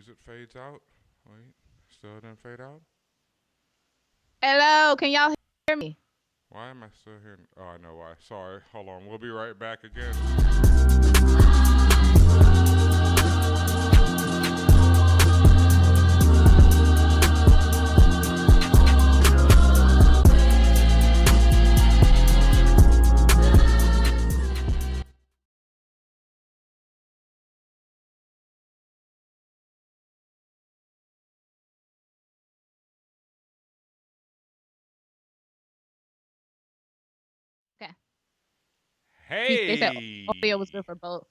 music fades out. Wait, still didn't fade out? Hello, can y'all hear me? Why am I still hearing? Oh, I know why. Sorry. Hold on. We'll be right back again. Okay. They said audio was Hey. good for both.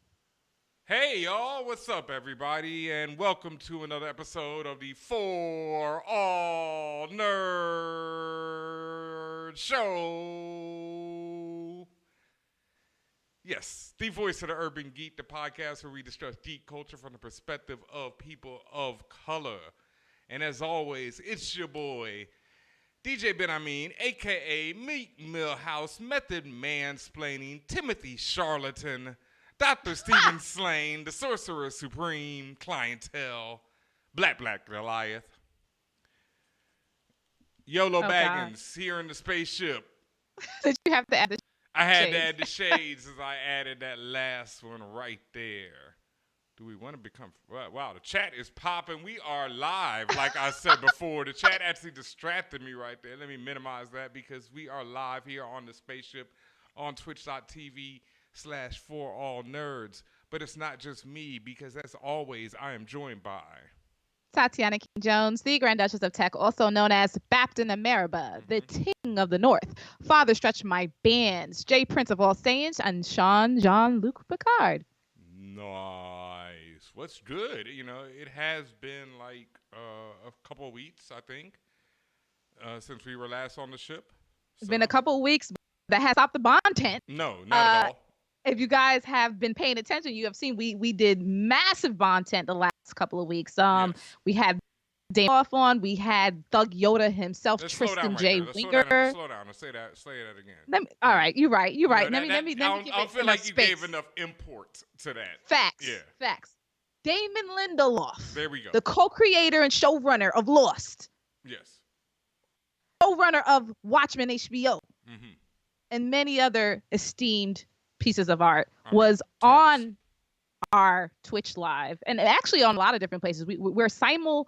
Hey, y'all. What's up, everybody? And welcome to another episode of the For All Nerds Show. Yes, the voice of the urban geek, the podcast where we discuss geek culture from the perspective of people of color. And as always, it's your boy, DJ Ben Amin, a.k.a. Meek Millhouse, Method Mansplaining, Timothy Charlatan, Dr. Stephen Slane, the Sorcerer Supreme, Clientele, Black Goliath, YOLO Oh God. Baggins here in the spaceship. Did you have to add the I had to shades? add the shades as I added that last one right there. Do we want to become? Wow, the chat is popping. We are live, like I said before. The chat actually distracted me right there. Let me minimize that because we are live here on the spaceship on twitch.tv/ForAllNerds. But it's not just me because, as always, I am joined by. Tatiana King Jones, the Grand Duchess of Tech, also known as Baptin Ameriba, the King of the North, Father Stretch My Bands, Jay Prince of All Saints, and Sean Jean-Luc Picard. Nice. What's good? You know, it has been like a couple of weeks, I think, since we were last on the ship. It's been a couple of weeks that has stopped the bond tent. No, not at all. If you guys have been paying attention, you have seen we did massive bond tent the last couple of weeks. Yes. We had Dame off on. We had Thug Yoda himself, Let's Tristan slow down right J. there. Let's Winger. slow down. Let's say that again. All right, you're right. You're right. Know, Let me give I it don't feel enough like you space. gave enough import to that. Facts. Yeah. Facts. Damon Lindelof. There we go. The co-creator and showrunner of Lost. Yes. Showrunner of Watchmen HBO. Mm-hmm. And many other esteemed pieces of art was on our Twitch live and actually on a lot of different places. We're simulcasting?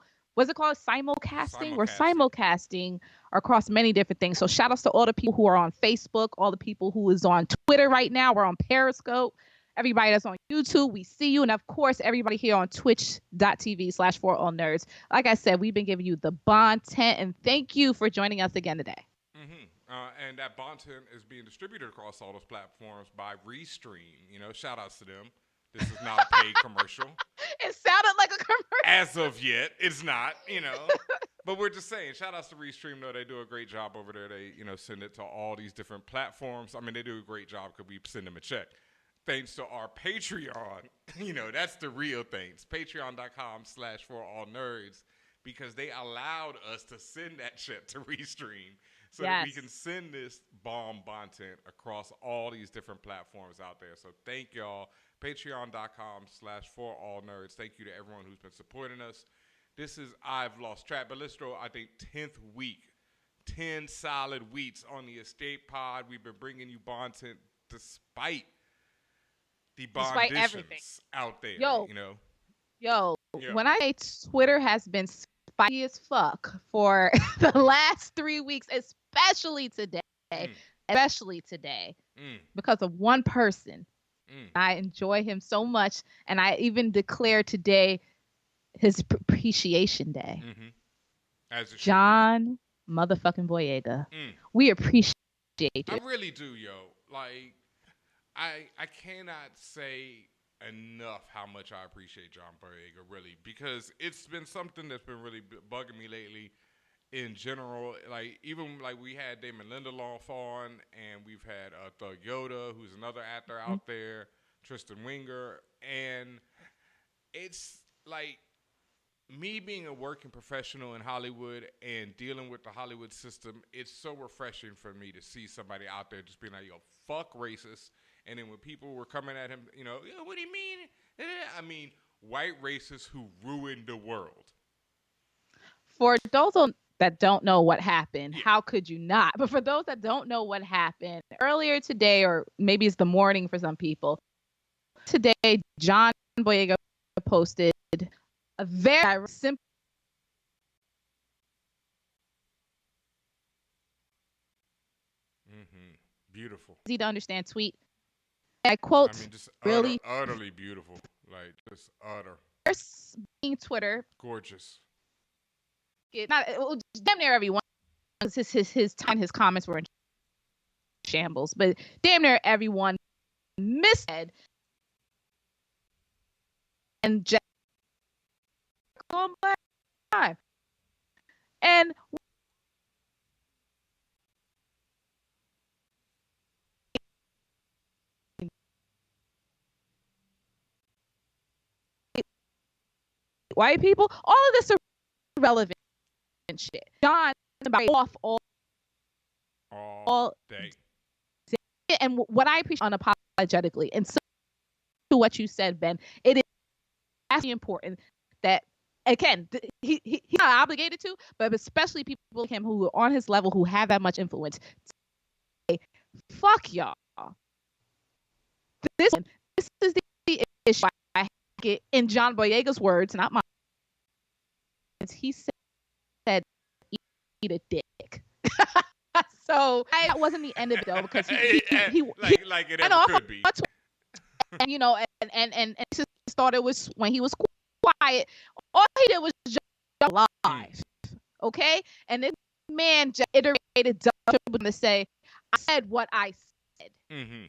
We're simulcasting across many different things. So shout outs to all the people who are on Facebook, all the people who is on Twitter right now. We're on Periscope. Everybody that's on YouTube, we see you. And of course, everybody here on twitch.tv/ForAllNerds. Like I said, we've been giving you the bond tent and thank you for joining us again today. Mm-hmm. And that content is being distributed across all those platforms by Restream. You know, shout outs to them. This is not a paid commercial. It sounded like a commercial. As of yet, it's not, you know. But we're just saying, shout outs to Restream, though. They do a great job over there. They, you know, send it to all these different platforms. I mean, they do a great job because we send them a check. Thanks to our Patreon. You know, that's the real things. Patreon.com/ForAllNerds because they allowed us to send that check to Restream. So that we can send this bomb content across all these different platforms out there. So thank y'all. Patreon.com/ForAllNerds. Thank you to everyone who's been supporting us. This is I've Lost Track, but let's go, I think, 10th week. 10 solid weeks on the Escape Pod. We've been bringing you content despite the bonditions out there. You know? Yo, when I say Twitter has been spicy as fuck for the last 3 weeks, especially today, because of one person. I enjoy him so much, and I even declare today his appreciation day. As John motherfucking Boyega. We appreciate it. I really do, yo. Like, I cannot say enough how much I appreciate John Boyega, really, because it's been something that's been really bugging me lately. In general, like even like we had Damon Lindelof on, and we've had Thug Yoda, who's another actor out there, Tristan Winger, and it's like me being a working professional in Hollywood and dealing with the Hollywood system. It's so refreshing for me to see somebody out there just being like, "Yo, fuck racist," and then when people were coming at him, you know, what do you mean? I mean, white racists who ruined the world. For those that don't know what happened, Yeah. how could you not? But for those that don't know what happened, earlier today, or maybe it's the morning for some people, today, John Boyega posted a very simple, Beautiful. easy to understand tweet. I quote, I mean, just really utterly beautiful. Like, just utter. being Twitter. Gorgeous. Not damn near everyone. His comments were in shambles, but damn near everyone missaid and just going by. And white people, all of this is relevant shit. John about off all day. And what I appreciate unapologetically, and so to what you said, Ben, it is actually important that, again, he's not obligated to, but especially people like him who are on his level, who have that much influence, say, fuck y'all. This is the issue. I get in John Boyega's words, not mine. He said, eat a dick. So that wasn't the end of it though, because he like it ever could be. And you know, and just thought it was when he was quiet. All he did was just lies, okay? And this man just iterated to say, "I said what I said." Mm-hmm.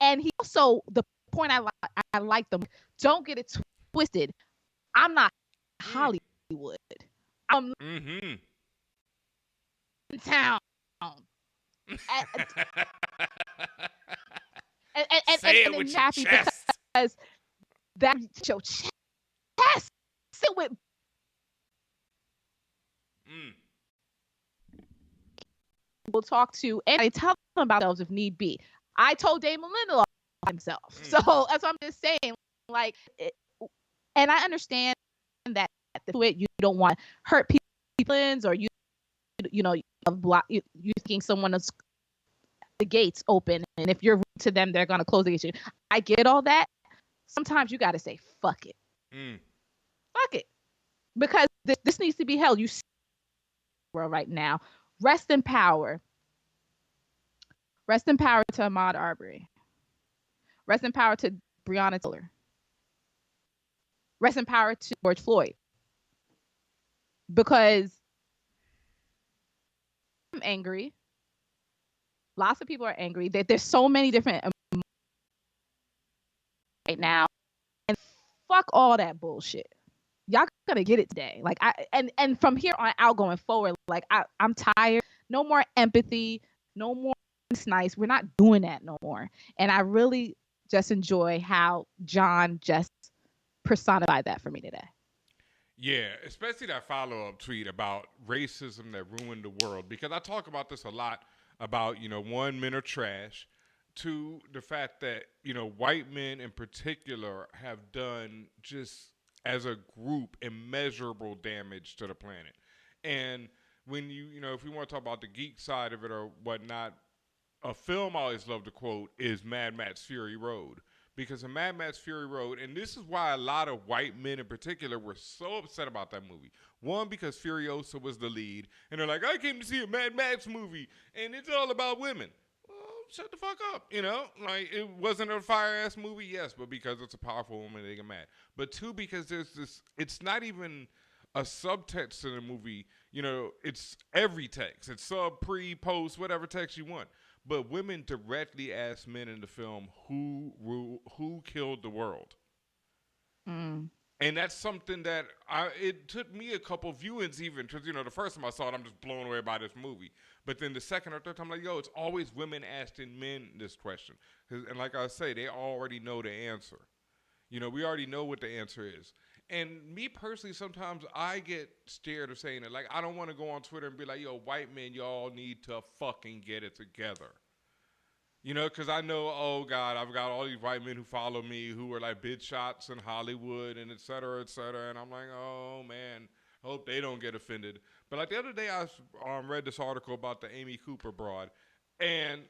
And he also, the point I like them. Don't get it twisted. I'm not Hollywood. I'm in town. Say it with your chest. Because that your chest. Sit with. We'll talk to and I tell them about themselves if need be. I told Damon Lindelof himself, so that's what I'm just saying. Like, and I understand that you don't want to hurt people's, or you know, you thinking someone else the gates open, and if you're rude to them, they're gonna close the gates. I get all that. Sometimes you got to say fuck it, fuck it, because this needs to be held. You see right now. Rest in power. Rest in power to Ahmaud Arbery. Rest in power to Breonna Taylor. Rest in power to George Floyd. Because I'm angry. Lots of people are angry. There's so many different right now. And fuck all that bullshit. Y'all gonna get it today. Like and from here on out going forward, like I'm tired. No more empathy. No more nice. We're not doing that no more. And I really just enjoy how John just personified that for me today. Yeah, especially that follow-up tweet about racism that ruined the world. Because I talk about this a lot about, you know, one, men are trash. Two, the fact that, you know, white men in particular have done just as a group immeasurable damage to the planet. And when you know, if we want to talk about the geek side of it or whatnot, a film I always love to quote is Mad Max Fury Road. Because in Mad Max Fury Road, and this is why a lot of white men in particular were so upset about that movie. One, because Furiosa was the lead, and they're like, I came to see a Mad Max movie, and it's all about women. Well, shut the fuck up, you know? Like, it wasn't a fire-ass movie, yes, but because it's a powerful woman, they get mad. But two, because there's this, it's not even a subtext to the movie, you know, it's every text. It's sub, pre, post, whatever text you want. But women directly ask men in the film who killed the world. And that's something that it took me a couple viewings even, because, you know, the first time I saw it, I'm just blown away by this movie. But then the second or third time, I'm like, yo, it's always women asking men this question. And like I say, they already know the answer. You know, we already know what the answer is. And me personally, sometimes I get scared of saying it. Like, I don't want to go on Twitter and be like, yo, white men, y'all need to fucking get it together. You know, because I know, oh God, I've got all these white men who follow me who are like big shots in Hollywood and et cetera, et cetera. And I'm like, oh man, hope they don't get offended. But like the other day, I read this article about the Amy Cooper broad, and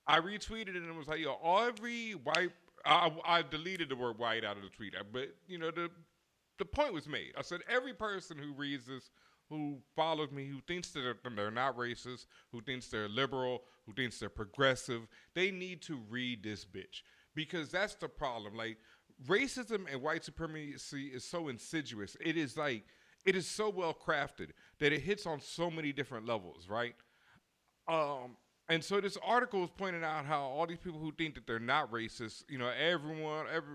I retweeted it and it was like, yo, every white, I deleted the word white out of the tweet, but you know, the point was made. I said every person who reads this, who follows me, who thinks that they're not racist, who thinks they're liberal, who thinks they're progressive, they need to read this bitch, because that's the problem. Like, racism and white supremacy is so insidious. It is like, it is so well crafted that it hits on so many different levels, right? And so this article is pointing out how all these people who think that they're not racist, you know,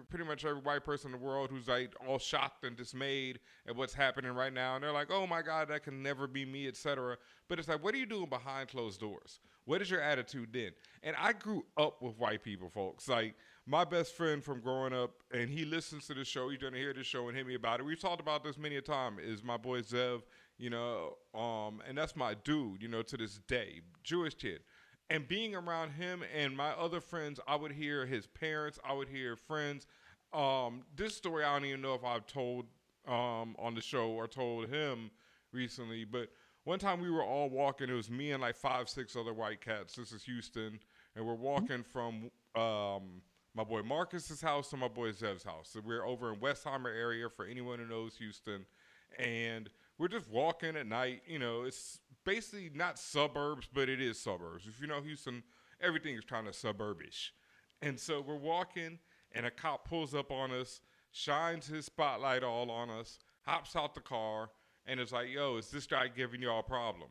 pretty much every white person in the world who's like all shocked and dismayed at what's happening right now, and they're like, "Oh my God, that can never be me," etc. But it's like, what are you doing behind closed doors? What is your attitude then? And I grew up with white people, folks. Like, my best friend from growing up, and he listens to this show. He's gonna hear this show and hit me about it. We've talked about this many a time. Is my boy Zev, you know, and that's my dude, you know, to this day, Jewish kid. And being around him and my other friends, I would hear his parents, I would hear friends. This story I don't even know if I've told on the show or told him recently, but one time we were all walking. It was me and like 5, 6 other white cats. This is Houston, and we're walking from my boy Marcus's house to my boy Zev's house. So we're over in Westheimer area for anyone who knows Houston, and we're just walking at night. You know, it's basically not suburbs, but it is suburbs. If you know Houston, everything is kind of suburbish. And so we're walking, and a cop pulls up on us, shines his spotlight all on us, hops out the car, and it's like, yo, is this guy giving y'all a problem?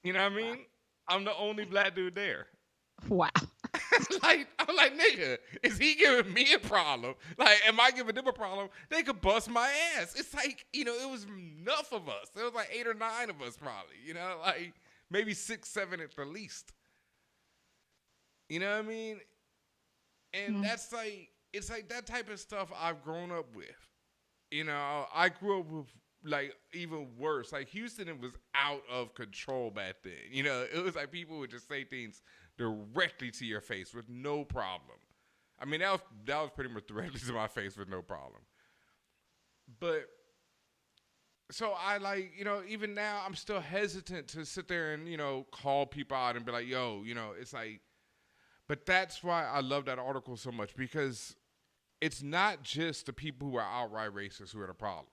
You know what I mean? I'm the only black dude there. Wow. Like, I'm like, nigga, is he giving me a problem? Like, am I giving them a problem? They could bust my ass. It's like, you know, it was enough of us. There was like 8 or 9 of us probably, you know, like maybe 6, 7 at the least. You know what I mean? And Mm. that's like, it's like that type of stuff I've grown up with. You know, I grew up with like even worse. Like Houston, it was out of control back then. You know, it was like people would just say things directly to your face with no problem. I mean, that was pretty much directly to my face with no problem. But so I like, you know, even now I'm still hesitant to sit there and, you know, call people out and be like, yo, you know, it's like, but that's why I love that article so much, because it's not just the people who are outright racist who are the problem.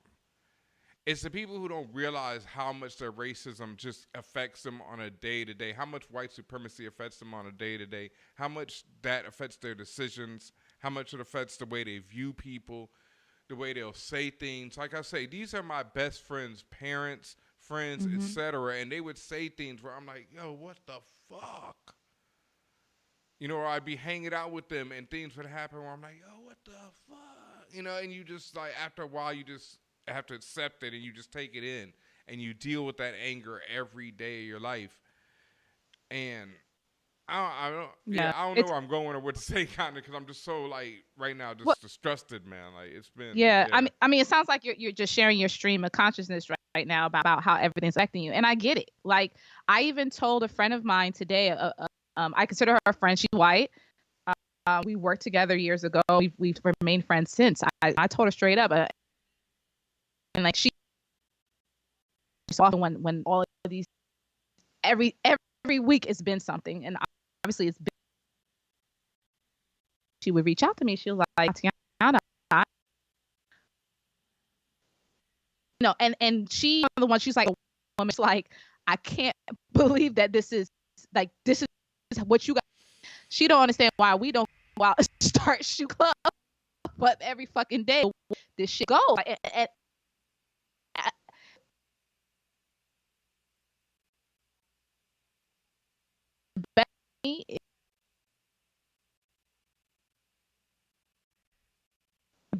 It's the people who don't realize how much their racism just affects them on a day-to-day, how much white supremacy affects them on a day-to-day, how much that affects their decisions, how much it affects the way they view people, the way they'll say things. Like I say, these are my best friends, parents, friends, etc., and they would say things where I'm like, yo, what the fuck? You know, or I'd be hanging out with them and things would happen where I'm like, yo, what the fuck? You know, and you just like, after a while, you just have to accept it and you just take it in and you deal with that anger every day of your life. And Yeah, I don't know it's where I'm going or what to say, kind of, because I'm just so like right now what. just distrusted, man. Like it's been, Yeah, yeah. I mean, it sounds like you're just sharing your stream of consciousness right now about how everything's affecting you, and I get it. Like, I even told a friend of mine today. I consider her a friend. She's white. We worked together years ago. We've remained friends since. I told her straight up, and like she's often when all of these every week it's been something, and obviously it's been. She would reach out to me. She was like, Tiana, no, and she the one. She's like a woman. She's like, I can't believe that this is what you got. She don't understand why we don't go out and start shoe club, but every fucking day this shit go. And the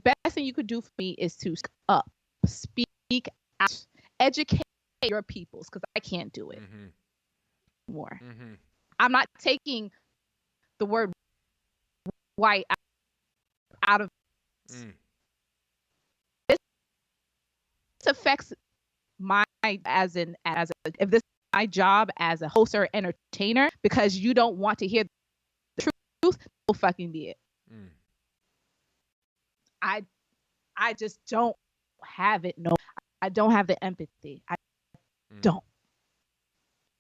best thing you could do for me is to speak out, educate your peoples, because I can't do it more. I'm not taking the word white out of this affects my if this my job as a host or entertainer because you don't want to hear the truth, will fucking be it. I just don't have it. No, I don't have the empathy. I don't.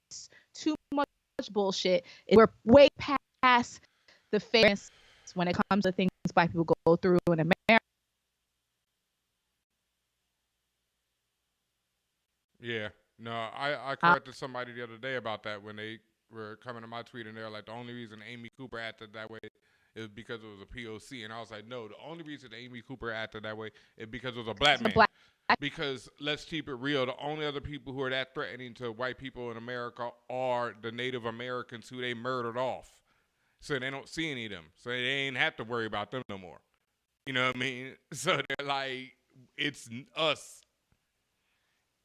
It's too much bullshit. We're way past the fairness when it comes to things Black people go through in America. Yeah. No, I corrected somebody the other day about that when they were coming to my tweet and they're like, the only reason Amy Cooper acted that way is because it was a POC. And I was like, no, the only reason Amy Cooper acted that way is because it was a black man. Because let's keep it real, the only other people who are that threatening to white people in America are the Native Americans who they murdered off. So they don't see any of them. So they ain't have to worry about them no more. You know what I mean? So they're like, it's us.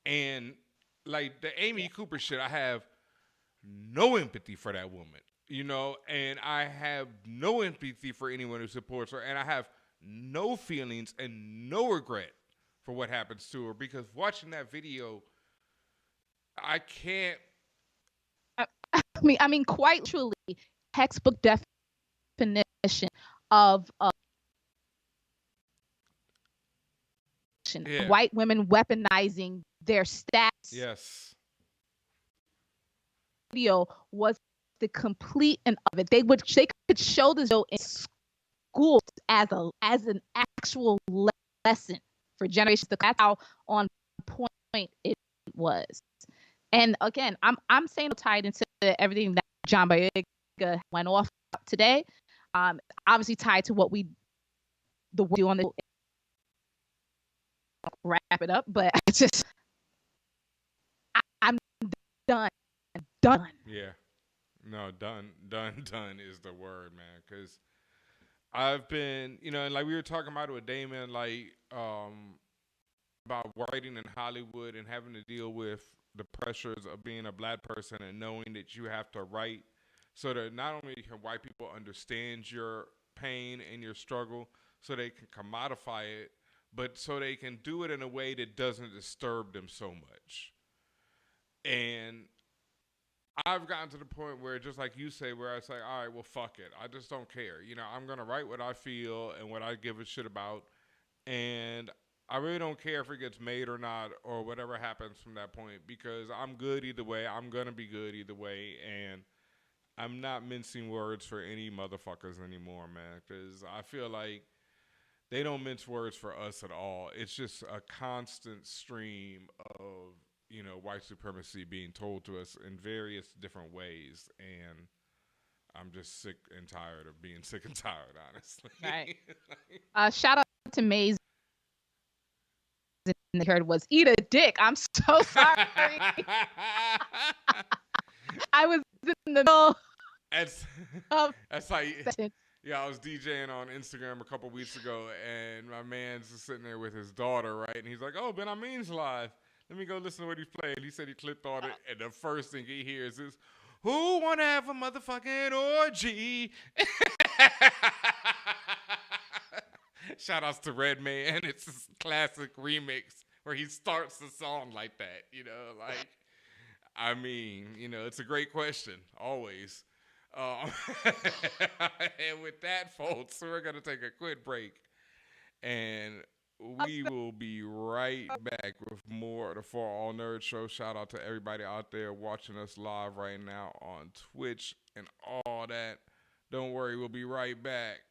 And like the Amy Cooper shit, I have no empathy for that woman, you know, and I have no empathy for anyone who supports her, and I have no feelings and no regret for what happens to her, because watching that video, I can't. I mean, quite truly, textbook definition of white women weaponizing their stats. Yes. Video was the complete and of it. They could show this in schools as an actual lesson for generations. That's how on point it was. And again, I'm saying tied into everything that John Boyega went off today. Obviously tied to what we do on the wrap it up, but I'm done. Yeah. No, done is the word, man. Because I've been, you know, and like we were talking about with Damon, like about writing in Hollywood and having to deal with the pressures of being a black person and knowing that you have to write so that not only can white people understand your pain and your struggle so they can commodify it, but so they can do it in a way that doesn't disturb them so much. And I've gotten to the point where, just like you say, where I say, all right, well, fuck it. I just don't care. You know, I'm going to write what I feel and what I give a shit about. And I really don't care if it gets made or not or whatever happens from that point, because I'm good either way. I'm going to be good either way. And I'm not mincing words for any motherfuckers anymore, man, because I feel like they don't mince words for us at all. It's just a constant stream of, you know, white supremacy being told to us in various different ways. And I'm just sick and tired of being sick and tired, honestly. Right. Shout out to Maze. And heard was eat a dick. I'm so sorry. I was in the middle. That's like, yeah, I was DJing on Instagram a couple weeks ago, and my man's just sitting there with his daughter, right? And he's like, "Oh, Ben Amin's live. Let me go listen to what he's playing." He said he clicked on it, and the first thing he hears is, "Who wanna have a motherfucking orgy?" Shout outs to Redman. It's this classic remix where he starts the song like that, you know, like, I mean, you know, it's a great question, always. And with that, folks, we're going to take a quick break, and we will be right back with more of the For All Nerds show. Shout out to everybody out there watching us live right now on Twitch and all that. Don't worry, we'll be right back.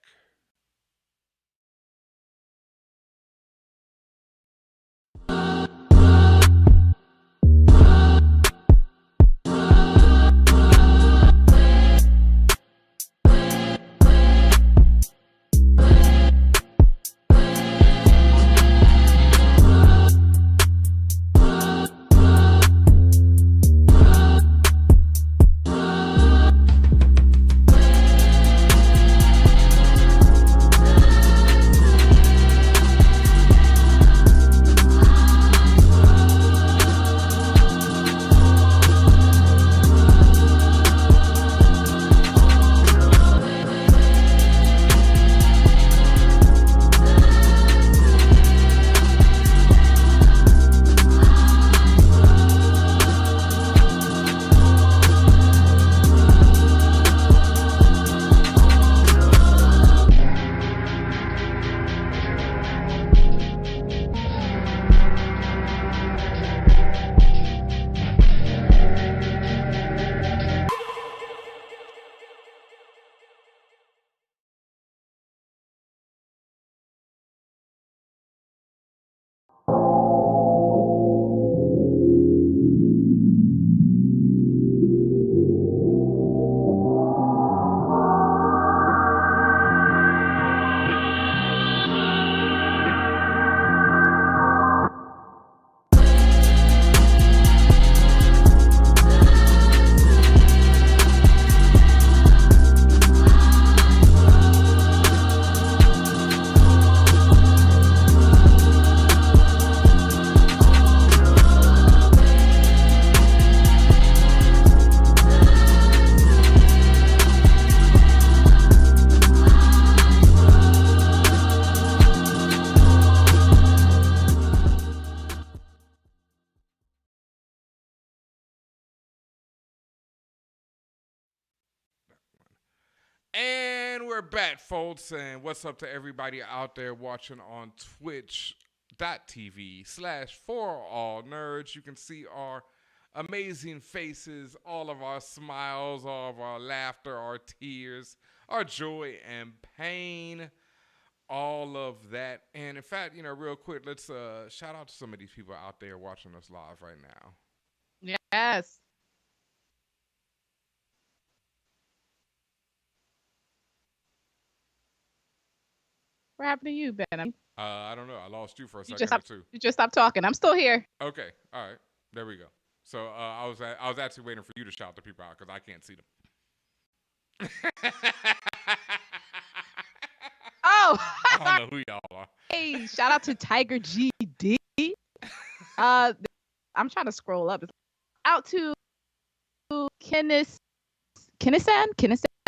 And we're back, folks. And what's up to everybody out there watching on twitch.tv/ForAllNerds. You can see our amazing faces, all of our smiles, all of our laughter, our tears, our joy and pain, all of that. And in fact, real quick, let's shout out to some of these people out there watching us live right now. Yes. What happened to you, Ben? I don't know. I lost you for a second or two. You just stopped talking. I'm still here. Okay. All right. There we go. So I was actually waiting for you to shout the people out because I can't see them. Oh. I don't know who y'all are. Hey, shout out to Tiger GD. I'm trying to scroll up. Out to Kennison. Shout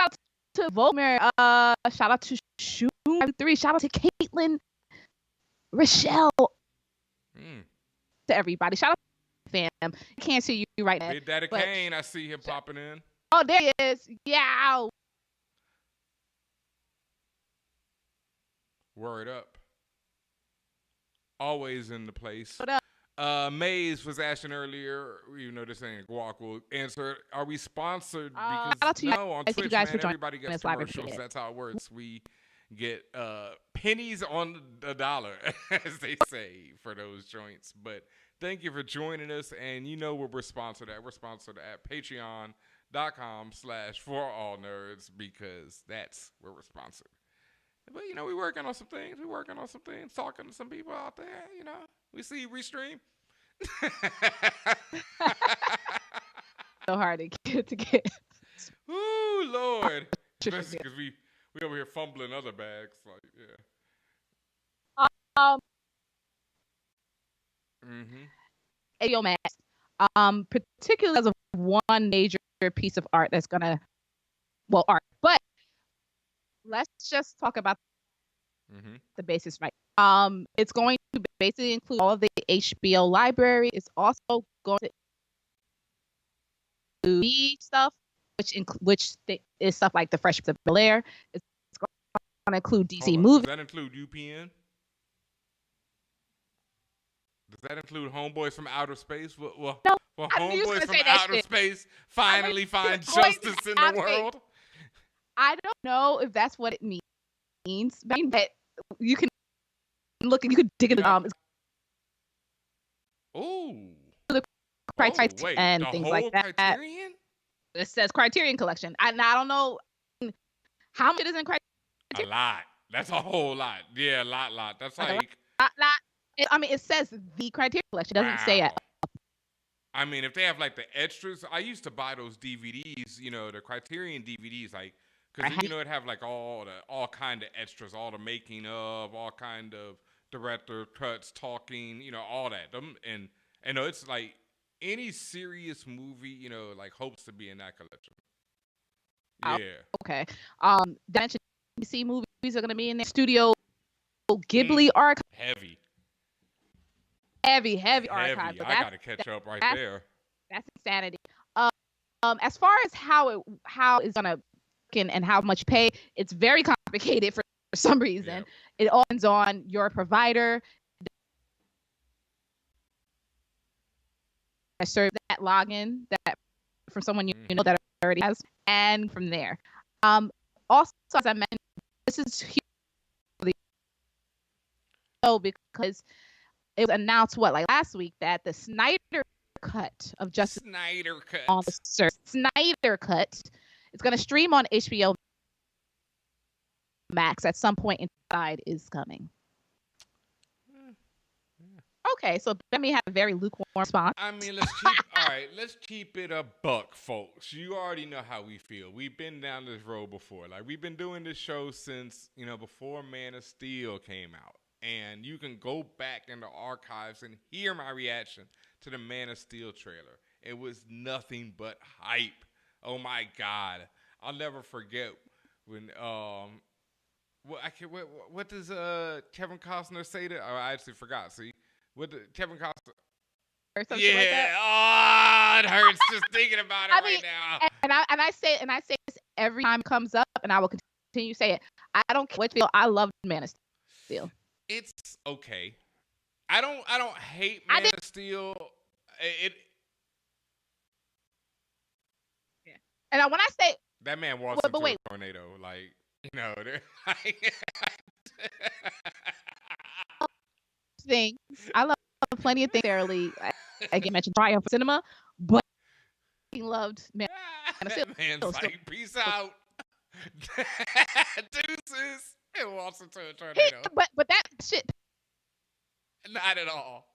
out to Volmer. Shout out to Shoom 3. Shout out to Caitlin, Rochelle. To everybody. Shout out to fam. Can't see you right now. Big Daddy Kane, I see him popping in. Oh, there he is. Yeah. Word up. Always in the place. What up? Maze was asking earlier, this ain't Guac will answer. Are we sponsored? Because shout out to no, on Twitch, man, for everybody gets commercials. That's how it works. We get pennies on the dollar, as they say, for those joints. But thank you for joining us, and where we're sponsored at. We're sponsored at patreon.com/ForAllNerds because that's where we're sponsored. But, we're working on some things. Talking to some people out there, We see you restream. So hard to get. Ooh, Lord. Especially because we over here fumbling other bags. Like, yeah. Ayo, Max. Particularly as of one major piece of art that's gonna, art. But let's just talk about the basis, right? It's going to basically include all of the HBO library. It's also going to include stuff, which is stuff like the Fresh Prince of Bel-Air. It's going to include DC movies. Does that include UPN? Does that include Homeboys from Outer Space? Well, no, Homeboys from Outer Space finally find justice in the world. I don't know if that's what it means, but you can look and you could dig it. Ooh. The Criterion and things like that. Criterion? It says Criterion Collection. I don't know how much it is in Criterion. A lot. That's a whole lot. Yeah, a lot. That's like a lot. It says the Criterion Collection. It doesn't say it. I mean, if they have like the extras, I used to buy those DVDs. The Criterion DVDs, like. Because, it have like all kind of extras, all the making of, all kind of director cuts, talking, all that. And it's like any serious movie, like hopes to be in that collection. Yeah. Okay. Dimension DC movies are going to be in there. Studio Ghibli archive. Heavy archive. But I got to catch up right there. That's insanity. As far as how it's going to and how much pay, it's very complicated for some reason. It all depends on your provider. I serve that login that from someone you know that already has, and from there. Also, as I mentioned, this is huge because it was announced last week that the Snyder cut of Justice on the Snyder cut. It's going to stream on HBO Max at some point inside is coming. Okay, so let me have a very lukewarm response. I mean, let's keep it a buck, folks. You already know how we feel. We've been down this road before. Like, we've been doing this show since, before Man of Steel came out. And you can go back in the archives and hear my reaction to the Man of Steel trailer. It was nothing but hype. Oh my God! I'll never forget when what does Kevin Costner say to? Oh, I actually forgot. See, what did Kevin Costner? Or something like that. Oh, it hurts just thinking about it right now. And I say this every time it comes up, and I will continue continue to say it. I don't care what you feel. I love Man of Steel. It's okay. I don't hate I Man did. of Steel. It Yeah. And when I say, that man walks but into wait, a tornado, like they're like things I love plenty of things. Fairly, again, mentioned Triumph Cinema, but he loved Man of Steel. that man's like, peace out, deuces, and walks into a tornado. But that shit. Not at all.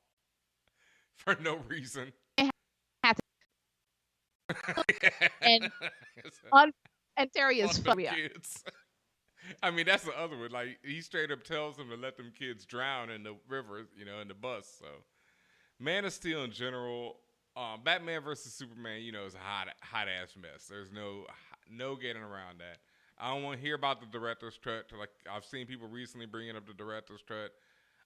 For no reason. And and Terry is fuck them kids. I mean, that's the other one. Like, he straight up tells them to let them kids drown in the river, in the bus. So, Man of Steel in general, Batman versus Superman, is a hot ass mess. There's no getting around that. I don't want to hear about the director's cut. Like, I've seen people recently bringing up the director's cut.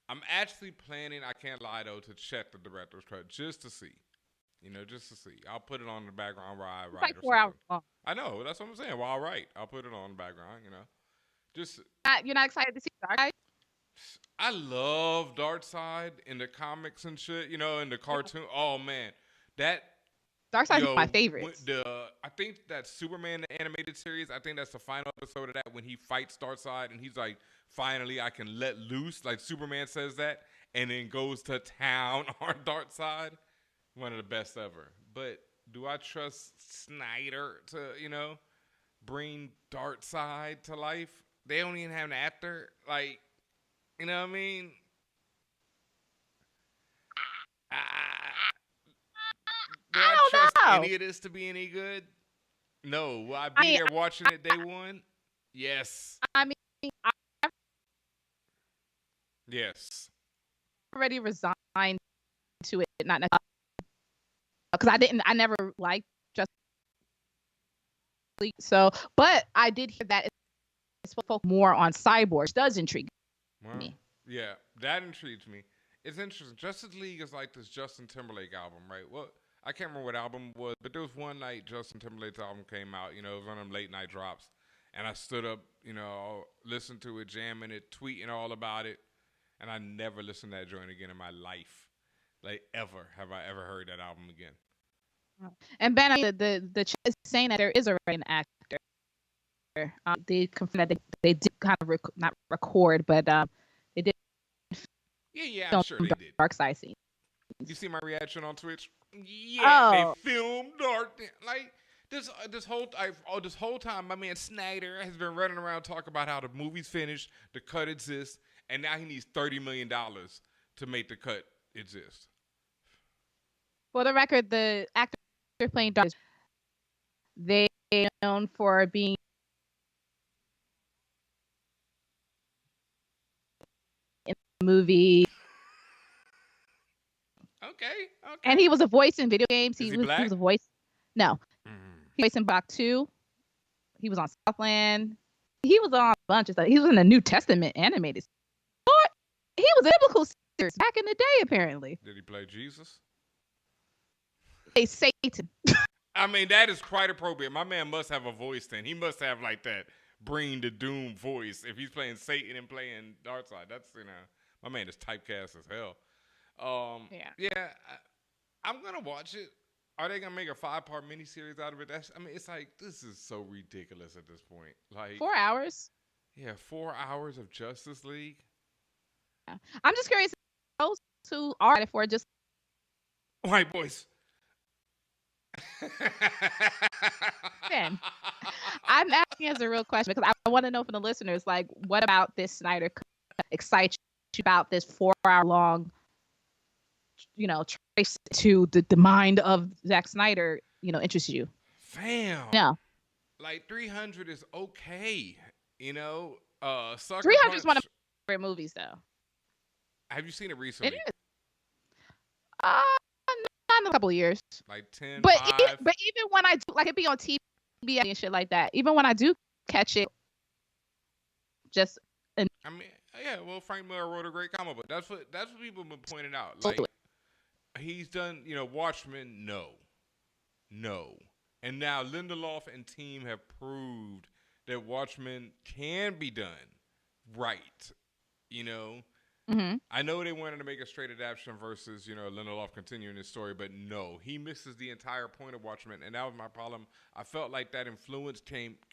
I'm actually planning, I can't lie though, to check the director's cut just to see. Just to see. I'll put it on in the background while I write. Like or 4 hours long. I know, that's what I'm saying. While I write, I'll put it on in the background, Just You're not excited to see Dark? I love Darkseid in the comics and shit, in the cartoon. Oh man. That Darkseid is my favorite. I think that Superman the animated series, I think that's the final episode of that when he fights Darkseid and he's like, finally I can let loose. Like Superman says that and then goes to town on Darkseid. One of the best ever. But do I trust Snyder to, bring Darkseid to life? They don't even have an actor. Like, you know what I mean? Do I trust any of this to be any good? No. Will I be there watching it day one? Yes. I mean, yes. Already resigned to it, not necessarily. Because I never liked Justice League. So, but I did hear that it's focused more on Cyborg, which does intrigue me. Yeah, that intrigues me. It's interesting. Justice League is like this Justin Timberlake album, right? Well, I can't remember what album it was, but there was one night Justin Timberlake's album came out. It was one of them late night drops. And I stood up, listened to it, jamming it, tweeting all about it. And I never listened to that joint again in my life. Like, ever have I ever heard that album again. And Ben, the chat is saying that there is already an actor. They confirmed that they did kind of not record, but they did. Yeah, I'm sure they did. Darkseid scene. You see my reaction on Twitch? Yeah, they filmed Dark. Like this whole time, my man Snyder has been running around talking about how the movie's finished, the cut exists, and now he needs $30 million to make the cut exist. For the record, the actor playing Dark, they are known for being in the movie. Okay. And he was a voice in video games. He was a voice. No. He was in Block 2. He was on Southland. He was on a bunch of stuff. He was in the New Testament animated. He was in biblical series back in the day, apparently. Did he play Jesus? Hey, Satan. I mean, that is quite appropriate. My man must have a voice then. He must have like that bring the doom voice if he's playing Satan and playing Darkseid. That's, my man is typecast as hell. Yeah, I'm going to watch it. Are they going to make a 5-part miniseries out of it? It's like, this is so ridiculous at this point. Like 4 hours? Yeah, 4 hours of Justice League. Yeah. I'm just curious those who are at it for just white boys. Ben, I'm asking as a real question because I want to know from the listeners, like, what about this Snyder excites you about this 4-hour long, trace to the mind of Zack Snyder, interests you? Fam. No. Like 300 is okay, Sucker 300 is one of my favorite movies, though. Have you seen it recently? It is. Not in a couple of years. Like 10, but 5. Even when I do, like, it be on TV and shit like that. Even when I do catch it, just. Yeah. Well, Frank Miller wrote a great comic book. That's what people have been pointing out. Like, he's done, Watchmen. No. And now Lindelof and team have proved that Watchmen can be done right. You know, I know they wanted to make a straight adaptation versus, Lindelof continuing his story, but no, he misses the entire point of Watchmen, and that was my problem. I felt like that influence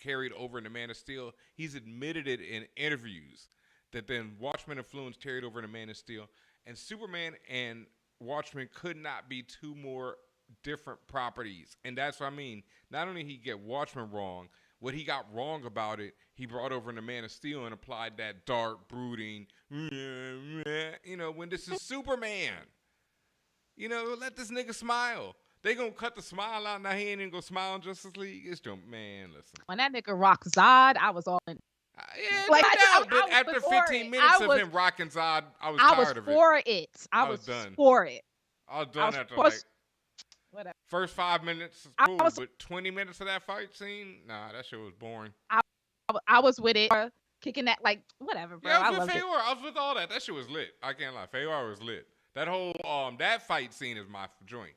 carried over into Man of Steel. He's admitted it in interviews that then Watchmen influence carried over into Man of Steel, and Superman and Watchmen could not be two more different properties, and that's what I mean. Not only did he get Watchmen wrong, what he got wrong about it, he brought over into Man of Steel and applied that dark, brooding, when this is Superman. Let this nigga smile. They gonna cut the smile out. Now he ain't even gonna smile in Justice League. It's just, man, listen. When that nigga rock Zod, I was all in. Yeah, like, no doubt. But after 15 minutes of him rocking Zod, I was tired of it. I was for it. I was done after like whatever. First 5 minutes, cool, but 20 minutes of that fight scene, nah, that shit was boring. I was with it, kicking that, like, whatever, bro. Yeah, I was with Feyre. I was with all that. That shit was lit. I can't lie. Feyre was lit. That whole that fight scene is my joint.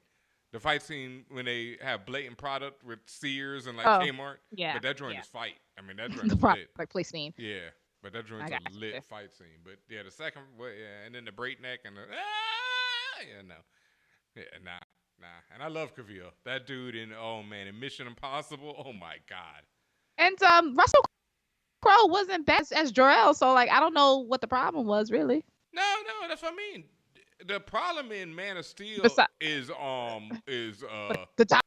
The fight scene when they have blatant product with Sears and like Kmart. Yeah. But that joint is fight. I mean, that joint is lit. Like place scene. Yeah, but that joint's a lit fight scene. But yeah, the second, and then the breakneck and the nah. And I love Cavill. That dude in Mission Impossible. Oh my God. And Russell Crowe wasn't bad as Jor-El, so like I don't know what the problem was really. No, that's what I mean. The problem in Man of Steel is the doc.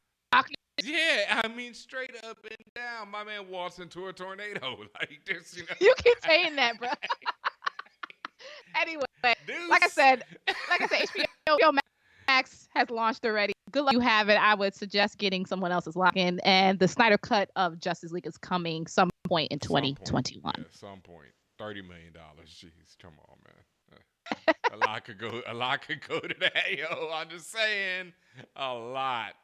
Yeah, I mean straight up and down. My man walks into a tornado like this. You keep saying that, bro. Anyway, like I said, HBO Max has launched already. Good luck. You have it. I would suggest getting someone else's lock-in. And the Snyder Cut of Justice League is coming some point in 2021. Yeah, some point. $30 million. Jeez, come on, man. A lot could go to that, yo. I'm just saying. A lot.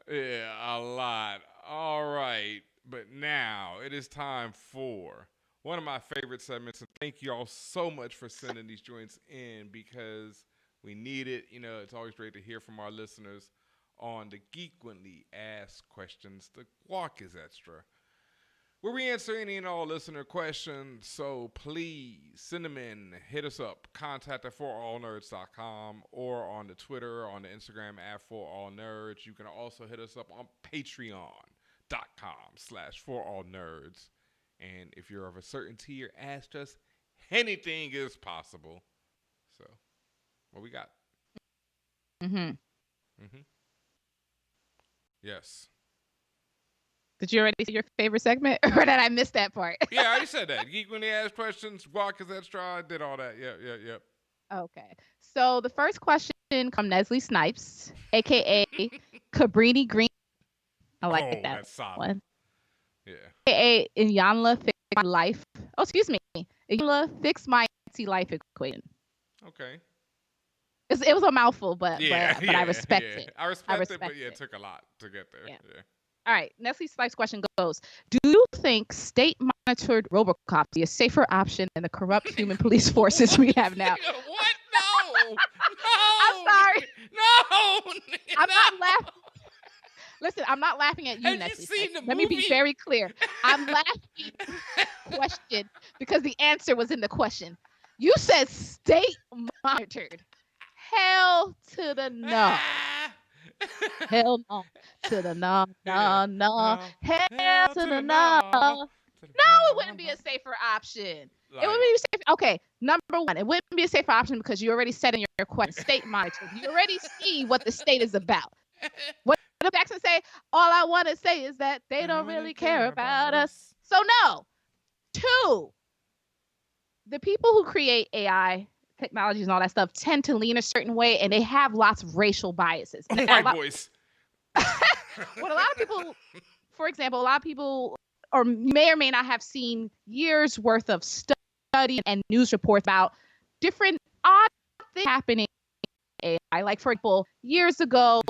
Yeah, a lot. All right. But now it is time for one of my favorite segments. And thank you all so much for sending these joints in because we need it. It's always great to hear from our listeners on the Geekwently Asked Questions. The Guac is Extra, where we answer any and all listener questions. So please send them in. Hit us up. Contact at ForAllNerds.com or on the Twitter, on the Instagram at ForAllNerds. You can also hit us up on Patreon.com/ForAllNerds. And if you're of a certain tier, ask us. Anything is possible. So. What we got? Yes. Did you already see your favorite segment, or did I miss that part? Yeah, I already said that. Geek when they ask questions, Guac is Extra. I did all that. Yep. Okay. So the first question from Nestle Snipes, aka Cabrini Green. I like that that's solid. one. Yeah. Aka Iyanla Fix My Life. Oh, excuse me. Iyanla Fix My Life Equation. Okay. It was a mouthful, but I respect it. I respect it, but it took a lot to get there. Yeah. All right. Nestle Spike's question goes: do you think state-monitored RoboCop be a safer option than the corrupt human police forces we have now? What? No. I'm sorry. No. I'm not laughing. Listen, I'm not laughing at you, Nestle. Let me be very clear. I'm laughing at the question because the answer was in the question. You said state-monitored. Hell to the no. Hell no. To the no. No. Hell to the no. No, it wouldn't be a safer option. It wouldn't be safe. Okay, number one, it wouldn't be a safer option because you already said in your question, state monitored. You already see what the state is about. What did Jackson say? All I want to say is that they don't really care about us. So no. Two, the people who create AI technologies and all that stuff tend to lean a certain way, and they have lots of racial biases. White boys. What a lot of people, for example, or may or may not have seen years worth of study and news reports about different odd things happening in AI. Like, for example, years ago,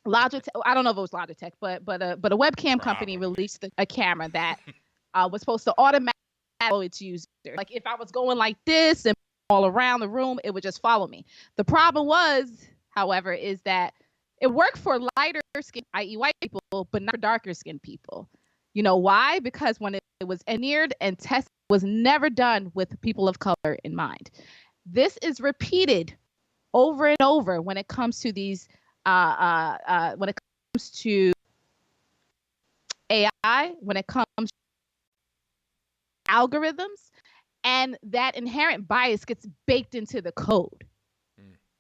Logitech, I don't know if it was Logitech, but a webcam company released a camera that was supposed to automatically follow its user. Like, if I was going like this and all around the room, it would just follow me. The problem was, however, is that it worked for lighter skin, i.e. white people, but not for darker skinned people. You know why? Because when it was engineered and tested, it was never done with people of color in mind. This is repeated over and over when it comes to these, when it comes to AI, when it comes to algorithms, and that inherent bias gets baked into the code.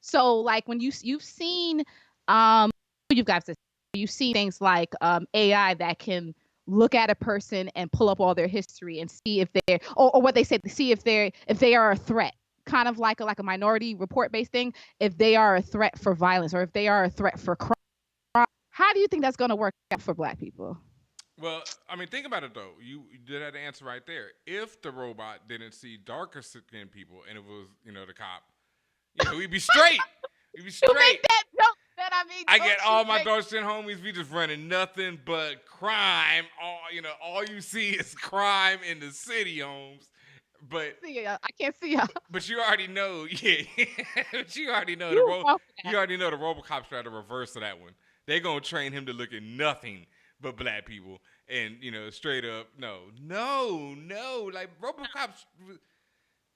So like when you've seen, you've got to, you've seen things like AI that can look at a person and pull up all their history and see if they're, or what they say, to see if they are a threat, kind of like a Minority Report based thing, if they are a threat for violence or if they are a threat for crime. How do you think that's going to work out for Black people? Well, I mean, think about it though. You did that answer right there. If the robot didn't see darker skinned people and it was, the cop, we'd be straight. We'd be straight. You make that joke, man. I get all my dark skinned homies. We just running nothing but crime. All you see is crime in the city, homes. But I can't see y'all. But you already know, yeah. But you already know you already know the RoboCop's trying to reverse of that one. They're gonna train him to look at nothing but Black people, and straight up, no. Like RoboCop's.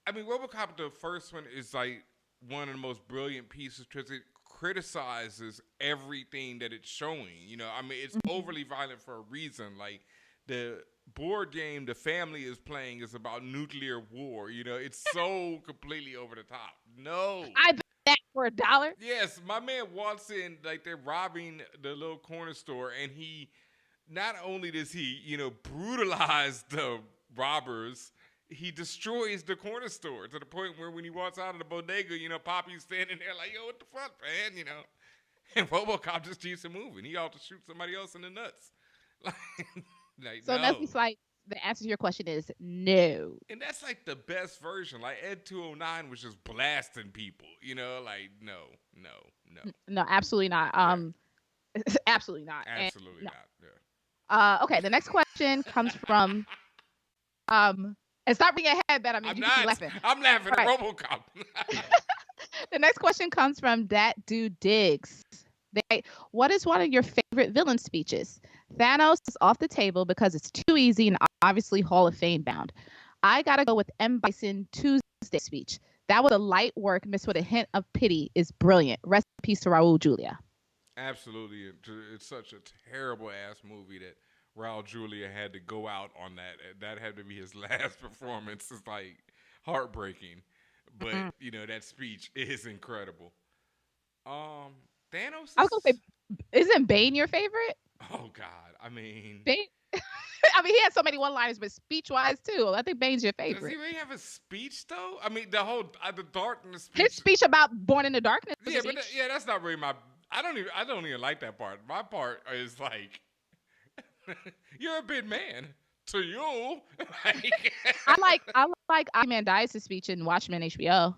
I mean, RoboCop, the first one, is like one of the most brilliant pieces because it criticizes everything that it's showing. I mean, it's overly violent for a reason. Like the board game the family is playing is about nuclear war. It's so completely over the top. No. I bet that for $1. Yes, my man walks in like they're robbing the little corner store, and he not only does he, brutalize the robbers, he destroys the corner store to the point where when he walks out of the bodega, Poppy's standing there like, yo, what the fuck, man, And RoboCop just keeps it moving. He ought to shoot somebody else in the nuts. So no. that's like the answer to your question is no. And that's like the best version. Like Ed 209 was just blasting people, like no. No, absolutely not. Absolutely not. Absolutely not. Yeah. Okay, the next question comes from and stop being ahead, Ben. I mean, I'm you not. keep laughing. I'm laughing at RoboCop. The next question comes from Dat Dude Diggs. What is one of your favorite villain speeches? Thanos is off the table because it's too easy and obviously Hall of Fame bound. I gotta go with M. Bison Tuesday speech. That was a light work mixed with a hint of pity is brilliant. Rest in peace to Raul Julia. Absolutely. It's such a terrible ass movie that Raul Julia had to go out on that. That had to be his last performance. It's like heartbreaking. But, that speech is incredible. Thanos. I was gonna say, isn't Bane your favorite? Oh God, I mean, Bane. I mean, he had so many one-liners, but speech-wise too, I think Bane's your favorite. Does he really have a speech though? I mean, the whole the darkness speech. His speech about Born in the Darkness. Yeah, but that's not really my. I don't even like that part. My part is like, you're a big man. To you, I like Ozymandias' speech in Watchmen HBO.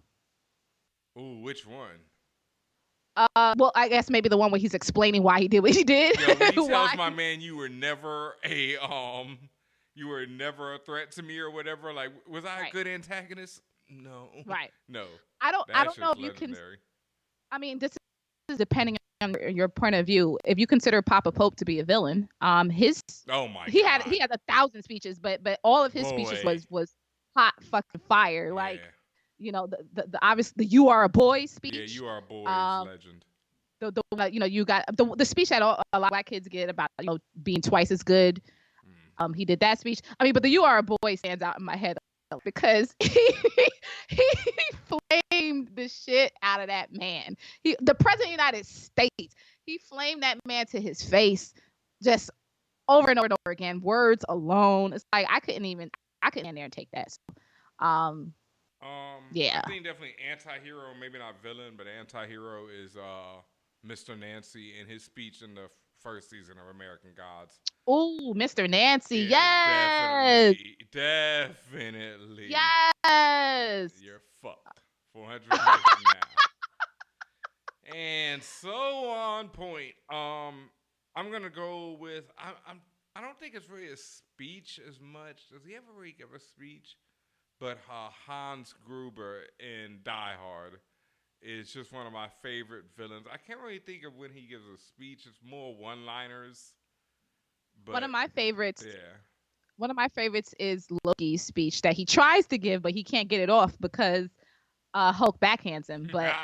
Ooh, which one? Well, I guess maybe the one where he's explaining why he did what he did. Yo, when he tells my man, you were never a threat to me or whatever. Like, was I a good antagonist? No. Right. No. I don't know if you can. I mean, this is depending on your point of view. If you consider Papa Pope to be a villain, oh my he God. He had 1,000 speeches, but all of his speeches was hot fucking fire. Yeah. Like, the obvious the "You Are a Boy" speech. Yeah, "You Are a Boy" is legend. You got the speech that a lot of Black kids get about being twice as good. He did that speech. I mean, but the "You Are a Boy" stands out in my head because he flamed the shit out of that man. The president of the United States, he flamed that man to his face, just over and over and over again. Words alone, it's like I couldn't stand there and take that. So, yeah. I think definitely anti-hero, maybe not villain, but anti-hero is Mr. Nancy in his speech in the first season of American Gods. Ooh, Mr. Nancy, yes. Definitely. Yes. You're fucked. 400 years from now. And so on point. I'm gonna go with I don't think it's really a speech as much. Does he ever really give a speech? But Hans Gruber in Die Hard is just one of my favorite villains. I can't really think of when he gives a speech. It's more one-liners. One But of my favorites. yeah. One of my favorites is Loki's speech that he tries to give, but he can't get it off because Hulk backhands him. But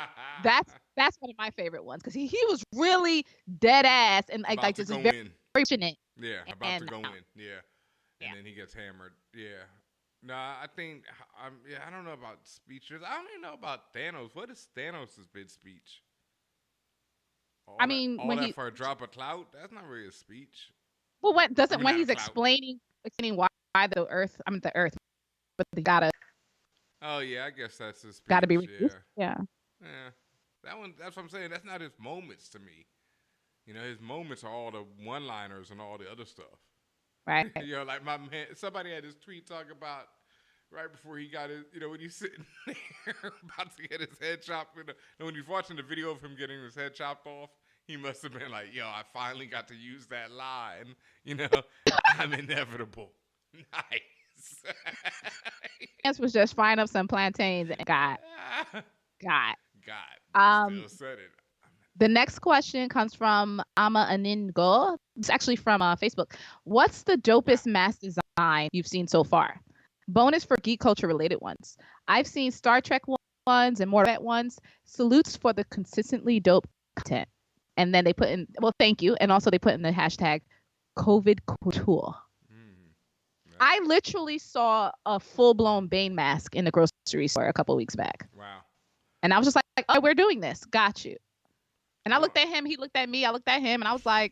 that's one of my favorite ones because he was really dead ass and About to just go very in. passionate. Yeah, about to go in. Yeah. And then he gets hammered. Yeah. No, I think I don't know about speeches. I don't even know about Thanos. What is Thanos' big speech? I mean, All that for a drop of clout? That's not really a speech. well, what I doesn't mean, when not a he's clout. explaining why the Earth, but they gotta. Oh yeah, I guess that's his speech. Gotta be reduced. Yeah. Yeah. That one. That's what I'm saying. That's not his moments to me. You know, his moments are all the one-liners and all the other stuff. Right. You know, like my man, somebody had this tweet talking about right before he got his, you know, when he's sitting there about to get his head chopped. You know, and when he's watching the video of him getting his head chopped off, he must have been like, yo, I finally got to use that line. You know, I'm inevitable. Nice. Chance was just frying up some plantains and got. Still said it. The next question comes from Ama Aningo. It's actually from Facebook. What's the dopest mask design you've seen so far? Bonus for geek culture related ones. I've seen Star Trek ones and more ones. Salutes for the consistently dope content. And then they put in, well, thank you. And also they put in the hashtag COVID couture. I literally saw a full-blown Bane mask in the grocery store a couple weeks back. Wow. And I was just like, oh, we're doing this. Got you. And I looked at him, he looked at me, I looked at him, and I was like,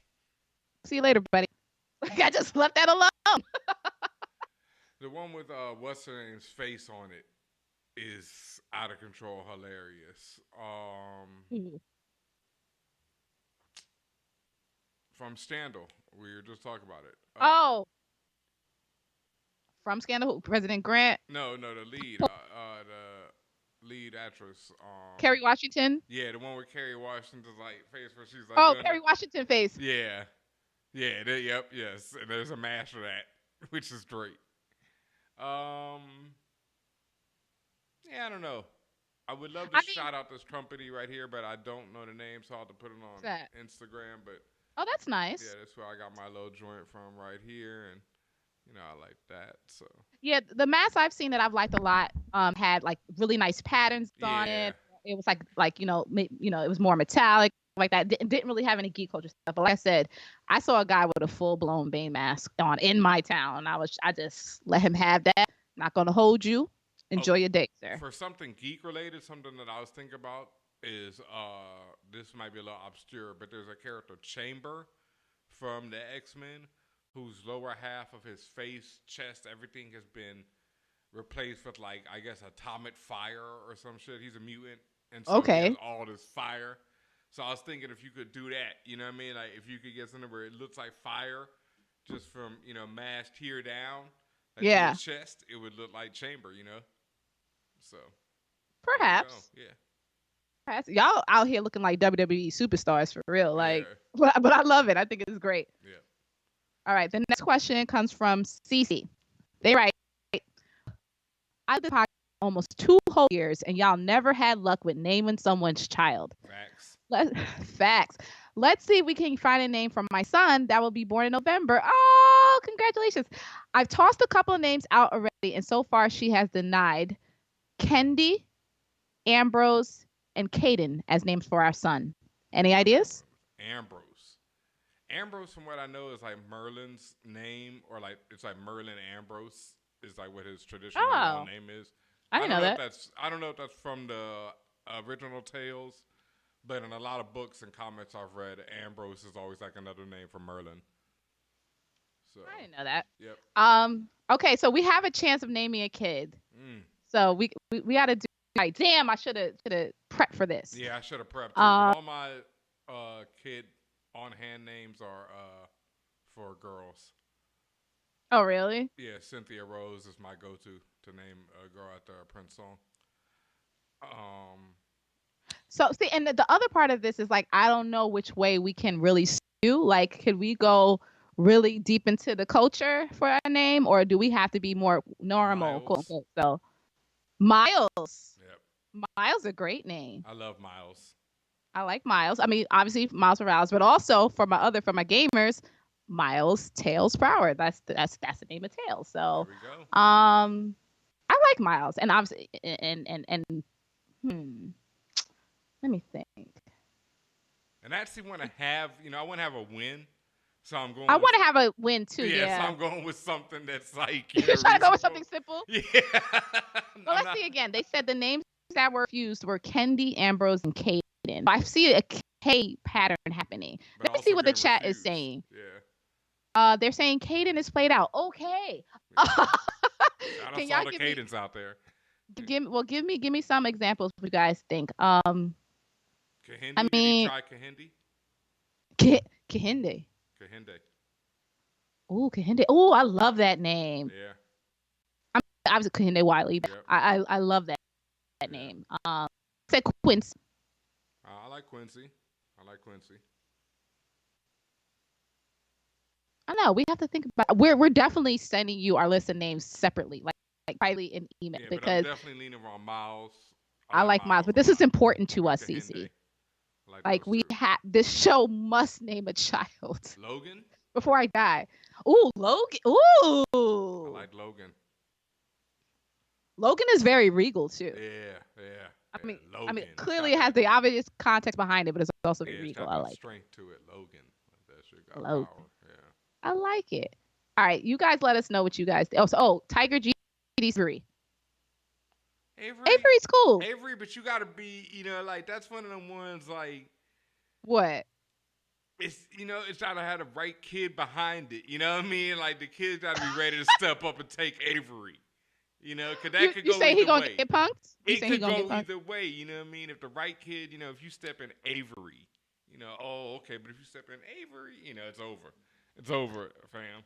see you later, buddy. Like, I just left that alone. The one with what's her name's face on it is out of control hilarious. From Scandal, we were just talking about it. From Scandal, President Grant? No, the lead. The lead actress. Kerry Washington? Yeah, the one with Kerry Washington's like face where she's like. Kerry Washington face. Yeah. Yeah, yes. And there's a mask for that, which is great. Yeah, I don't know. I would love to shout out this company right here, but I don't know the name, so I'll have to put it on Instagram. But that's nice. Yeah, that's where I got my little joint from right here, and you know I like that. So yeah, the masks I've seen that I've liked a lot had like really nice patterns on it. It was like it was more metallic like that. Didn't really have any geek culture stuff. But like I said, I saw a guy with a full blown Bane mask on in my town. I just let him have that. Not gonna hold you. Enjoy your day, sir. For something geek related, something that I was thinking about is this might be a little obscure, but there's a character Chamber from the X-Men whose lower half of his face, chest, everything has been replaced with like I guess atomic fire or some shit. He's a mutant, and so he has all this fire. So I was thinking if you could do that, you know what I mean? Like if you could get something where it looks like fire, just from mashed here down, like to his chest, it would look like Chamber, So perhaps, perhaps y'all out here looking like WWE superstars for real, like. Yeah. But I love it. I think it's great. Yeah. All right. The next question comes from Cece. They write, I've been talking almost 2 whole years, and y'all never had luck with naming someone's child. Facts. Let's see if we can find a name for my son that will be born in November. Oh, congratulations. I've tossed a couple of names out already, and so far she has denied Kendi, Ambrose, and Caden as names for our son. Any ideas? Ambrose, from what I know, is like Merlin's name, or like it's like Merlin Ambrose is like what his traditional name is. I didn't know that. I don't know if that's from the original tales, but in a lot of books and comics I've read, Ambrose is always like another name for Merlin. So I didn't know that. Yep. Okay, so we have a chance of naming a kid. So we got to do. Right. Damn, I should have prepped for this. Yeah, I should have prepped. All my kid on hand names are for girls. Oh, really? Yeah, Cynthia Rose is my go-to to name a girl after a Prince song. So see, and the other part of this is like I don't know which way we can really skew. Like, could we go really deep into the culture for a name, or do we have to be more normal? Quote unquote. So, Miles. Yep. Miles is a great name. I love Miles. I like Miles. I mean, obviously Miles Morales, but also for my gamers, Miles Tails Prower. That's the name of Tails. There So, we go. I like Miles, and obviously, and hmm, let me think. And I actually want to have, I want to have a win. So I'm I going with, want to have a win too. yeah, so Yeah, I'm going with something that's like, you're trying to go with reasonable. something simple. Yeah. Well, let's see again. They said the names that were fused were Kendi, Ambrose, and Caden. I see a K pattern happening. But Let me see also what the being chat is refused. saying. Yeah. They're saying Caden is played out. Okay. Shout out Can to all y'all the give me cadence out there. give me some examples what you guys think. I Kahindi, did he mean try Kahindi? Kahinde. Kahinde. Ooh, Kahinde. Ooh, I love that name. Yeah. I was a Kahinde Wiley. Yep. I love that Yeah. name. Said Quincy. I like Quincy. I like Quincy. I know we have to think about. We're definitely sending you our list of names separately, like privately in email Yeah, but I'm because definitely leaning on Miles. I like Miles, but a this is lot. important to And us, Kahinde. Cece. I like Like those we two. have this show must name a child Logan? before I die. Ooh, Logan. I Ooh, like Logan. Logan is very regal too. Yeah, yeah. I mean, Yeah. Logan. clearly it has the obvious context behind it, but it's also very It's regal. got I that like strength to it. Logan. That shit got Logan. power. Yeah. I like it. All right, you guys let us know what you guys think. Tiger GD3. Avery, Avery's cool. Avery, but you gotta be, like that's one of them ones like What? it's gotta have the right kid behind it. You know what I mean? Like the kid's gotta be ready to step up and take Avery. Cause that could You go say he either gonna way. get punked? You It say he could gonna get go punked? either way. You know what I mean? If the right kid, if you step in Avery, oh okay, but if you step in Avery, it's over. It's over, fam.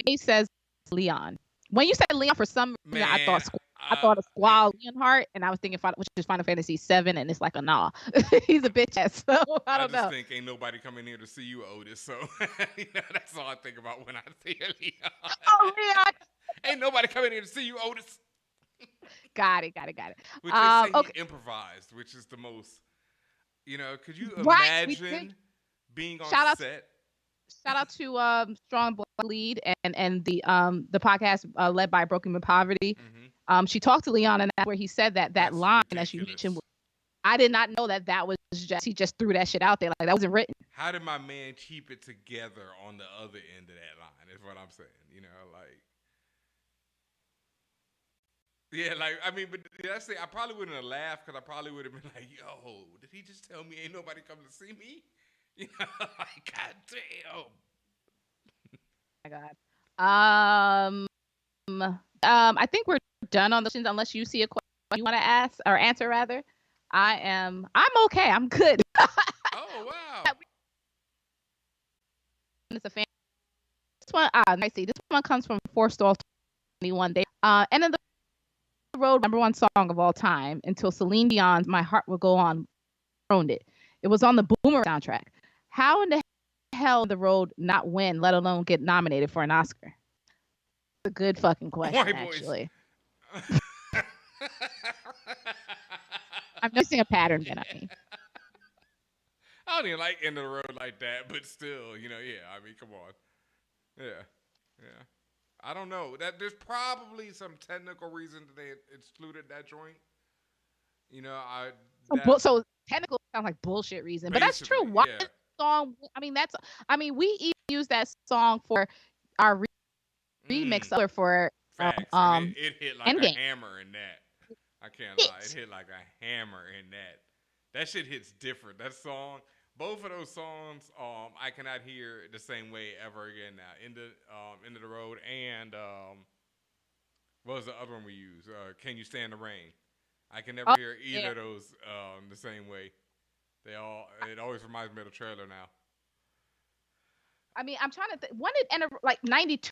He says Leon. When you said Leon, for some reason Man, I thought of Squall Leonhardt, and I was thinking which is Final Fantasy VII, and it's like a nah. He's a bitch ass. So I don't just know. think ain't nobody coming here to see you, Otis. So that's all I think about when I see Leon. Oh, Leon. Ain't nobody coming here to see you, Otis. Got it. Which is say Okay. he improvised, which is the most. Could you Right. imagine being on set? Shout out to Strong Black Lead and the podcast led by Broken with Poverty. Mm-hmm. She talked to Leon, and that's where he said that That's line ridiculous. that you mentioned. I did not know that was he just threw that shit out there, like that wasn't written. How did my man keep it together on the other end of that line? Is what I'm saying. Yeah, like I mean, but that's it. I probably wouldn't have laughed because I probably would have been like, "Yo, did he just tell me ain't nobody coming to see me?" Like, God damn. Oh my God. I think we're done on the questions unless you see a question you want to ask or answer rather. I'm okay. I'm good. Oh wow. It's a fan. This one, I see. This one comes from Forestall 21 Day. End of the Road, #1 song of all time until Celine Dion's "My Heart Will Go On" owned it. It was on the Boomer soundtrack. How in the hell the road not win, let alone get nominated for an Oscar? It's a good fucking question, actually. I'm noticing a pattern then. I don't even like End of the Road like that, but still, yeah. I mean, come on. Yeah. I don't know. There's probably some technical reason that they excluded that joint. So technical sounds like bullshit reason, but that's true. Why song? I mean, we even use that song for our remix for facts. And it hit like Endgame. A hammer in that. I can't lie. It hit like a hammer in that. That shit hits different. That song, both of those songs, I cannot hear the same way ever again now. End of the Road and what was the other one we used? Can You Stand the Rain? I can never hear either of those the same way. It always reminds me of the trailer now. I mean, I'm trying to think. When did End of like 92?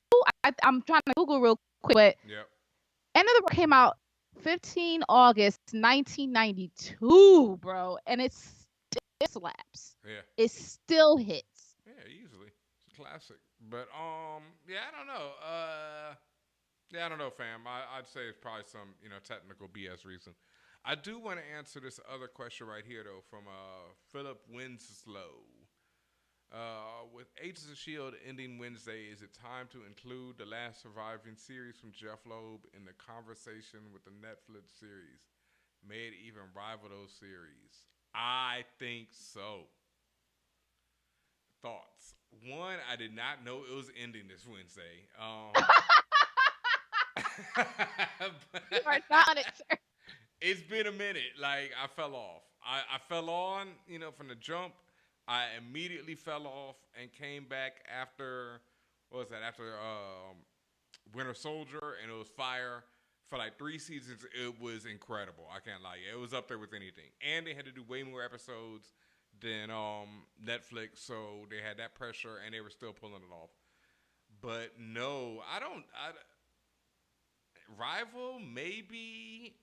I'm trying to Google real quick, but End of the Road came out 15 August 1992, bro, and it slaps. Yeah. It still hits. Yeah, easily. It's a classic. But yeah, I don't know. Yeah, I don't know, fam. I'd say it's probably some technical BS reason. I do want to answer this other question right here though from Philip Winslow. With Agents of S.H.I.E.L.D. ending Wednesday, is it time to include the last surviving series from Jeff Loeb in the conversation with the Netflix series? May it even rival those series? I think so. Thoughts? One, I did not know it was ending this Wednesday. You are not on it, sir. It's been a minute. Like, I fell off. I fell on, from the jump. I immediately fell off and came back after, what was that? After Winter Soldier, and it was fire. For like 3 seasons, it was incredible. I can't lie. It was up there with anything. And they had to do way more episodes than Netflix, so they had that pressure, and they were still pulling it off. But no, I don't. Rival, maybe.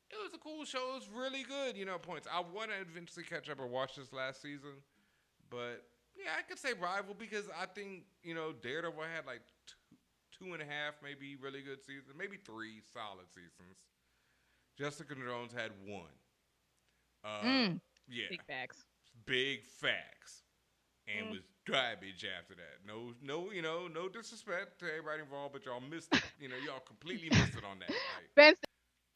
It was a cool show. It was really good, points. I want to eventually catch up and watch this last season. But, yeah, I could say rival because I think, Daredevil had like two and a half, maybe really good seasons, maybe 3 solid seasons. Jessica Jones had 1. Yeah. Big facts. Big facts. And was garbage after that. No disrespect to everybody involved, but y'all missed it. Y'all completely missed it on that. Like,